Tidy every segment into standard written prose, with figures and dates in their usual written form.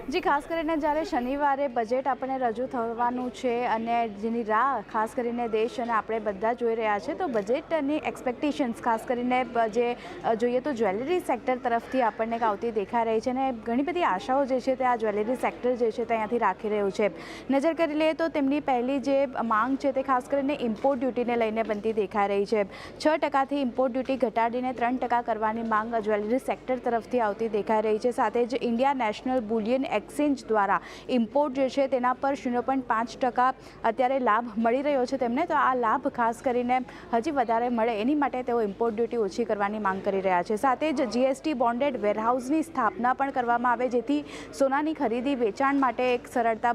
જી, ખાસ કરીને જ્યારે શનિવારે બજેટ આપણને રજૂ થવાનું છે અને જેની રાહ ખાસ કરીને દેશ અને આપણે બધા જોઈ રહ્યા છે, તો બજેટની એક્સપેક્ટેશન્સ ખાસ કરીને જે જોઈએ તો જ્વેલરી સેક્ટર તરફથી આપણને આવતી દેખાઈ રહી છે અને ઘણી બધી આશાઓ જે છે તે આ જ્વેલરી સેક્ટર જે છે તે અહીંયાથી રાખી રહ્યું છે. નજર કરી લઈએ તો તેમની પહેલી જે માંગ છે તે ખાસ કરીને ઇમ્પોર્ટ ડ્યુટીને લઈને બનતી દેખાઈ રહી છે. 6% ઇમ્પોર્ટ ડ્યુટી ઘટાડીને 3% કરવાની માંગ જ્વેલરી સેક્ટર તરફથી આવતી દેખાઈ રહી છે. સાથે જ ઇન્ડિયા નેશનલ બુલિયન એક્સચેન્જ દ્વારા ઇમ્પોર્ટ જે છે તેના પર 0.5% અત્યારે લાભ મળી રહ્યો છે તેમને. તો આ લાભ ખાસ કરીને હજી વધારે મળે એની માટે તેઓ ઇમ્પોર્ટ ડ્યુટી ઓછી કરવાની માંગ કરી રહ્યા છે. સાથે જ જીએસટી બોન્ડેડ વેરહાઉસની સ્થાપના પણ કરવામાં આવે, જેથી સોનાની ખરીદી વેચાણ માટે એક સરળતા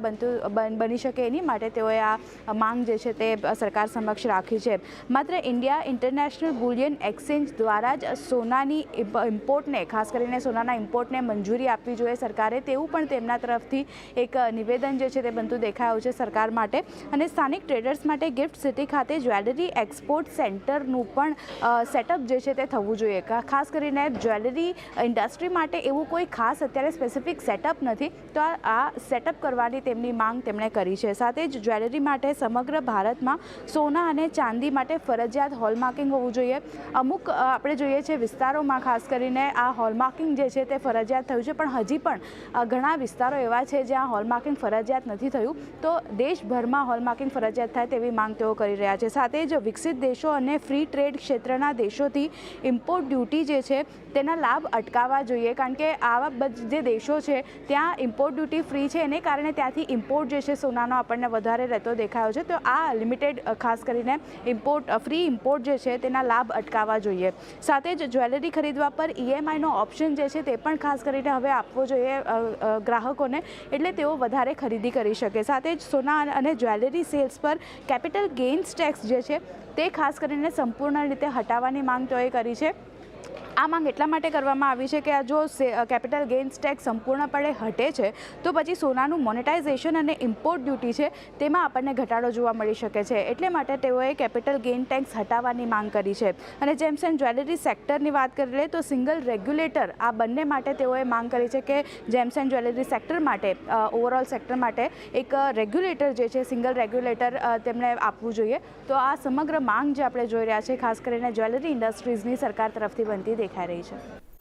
બની શકે એની માટે તેઓએ આ માંગ જે છે તે સરકાર સમક્ષ રાખી છે. માત્ર ઇન્ડિયા ઇન્ટરનેશનલ બુલિયન એક્સચેન્જ દ્વારા જ સોનાની ઇમ્પોર્ટને ખાસ કરીને સોનાના ઇમ્પોર્ટને મંજૂરી આપવી જોઈએ સરકારે, તેવું પણ તેમના તરફથી એક નિવેદન જે છે તે બનતું દેખાયું છે સરકાર માટે. અને સ્થાનિક ટ્રેડર્સ માટે ગિફ્ટ સિટી ખાતે જ્વેલરી એક્સપોર્ટ સેન્ટરનું પણ સેટઅપ જે છે તે થવું જોઈએ. ખાસ કરીને જ્વેલરી ઇન્ડસ્ટ્રી માટે એવું કોઈ ખાસ અત્યારે સ્પેસિફિક સેટઅપ નથી, તો આ સેટઅપ કરવાની તેમની માંગ તેમણે કરી છે. સાથે જ જ્વેલરી માટે સમગ્ર ભારતમાં સોના અને ચાંદી માટે ફરજિયાત હોલમાર્કિંગ હોવું જોઈએ. અમુક આપણે જોઈએ છે વિસ્તારોમાં ખાસ કરીને આ હોલમાર્કિંગ જે છે તે ફરજિયાત થયું છે, પણ હજી પણ ઘણા વિસ્તારો એવા છે જ્યાં હોલમાર્કિંગ ફરજિયાત નથી થયું. તો દેશભરમાં હોલમાર્કિંગ ફરજિયાત થાય તેવી માંગ તેઓ કરી રહ્યા છે. સાથે જ વિકસિત દેશો અને ફ્રી ટ્રેડ ક્ષેત્રના દેશોથી ઇમ્પોર્ટ ડ્યુટી જે છે તેના લાભ અટકાવવા જોઈએ, કારણ કે આવા જે દેશો છે ત્યાં ઇમ્પોર્ટ ડ્યુટી ફ્રી છે, એને કારણે ત્યાંથી ઇમ્પોર્ટ જે છે સોનાનો આપણને વધારે રહેતો દેખાયો છે. તો આ લિમિટેડ ખાસ કરીને ફ્રી ઇમ્પોર્ટ જે છે તેના લાભ અટકાવવા જોઈએ. સાથે જ જ્વેલરી ખરીદવા પર ઈએમઆઈનો ઓપ્શન જે છે તે પણ ખાસ કરીને હવે આપવો જોઈએ ગ્રાહકોને, એટલે તેઓ વધારે ખરીદી કરી શકે. સાથે જ સોના અને જ્વેલરી સેલ્સ પર કેપિટલ ગેઇન્સ ટેક્સ જે છે તે ખાસ કરીને સંપૂર્ણ રીતે હટાવવાની માંગ તેઓએ કરી છે. આ માંગ એટલા માટે કરવામાં આવી છે કે આ જો કેપિટલ ગેઇન્સ ટેક્સ સંપૂર્ણપણે હટે છે તો પછી સોનાનું મોનેટાઇઝેશન અને ઇમ્પોર્ટ ડ્યુટી છે તેમાં આપણને ઘટાડો જોવા મળી શકે છે. એટલે માટે તેઓએ કેપિટલ ગેઇન ટેક્સ હટાવવાની માંગ કરી છે. અને જેમ્સ એન્ડ જ્વેલરી સેક્ટરની વાત કરી લઈએ તો સિંગલ રેગ્યુલેટર આ બંને માટે તેઓએ માંગ કરી છે કે જેમ્સ એન્ડ જ્વેલરી સેક્ટર માટે ઓવરઓલ સેક્ટર માટે એક રેગ્યુલેટર જે છે સિંગલ રેગ્યુલેટર તેમને આપવું જોઈએ. તો આ સમગ્ર માંગ જે આપણે જોઈ રહ્યા છે ખાસ કરીને જ્વેલરી ઇન્ડસ્ટ્રીઝની સરકાર તરફથી બનતી દેખાઈ રહી છે.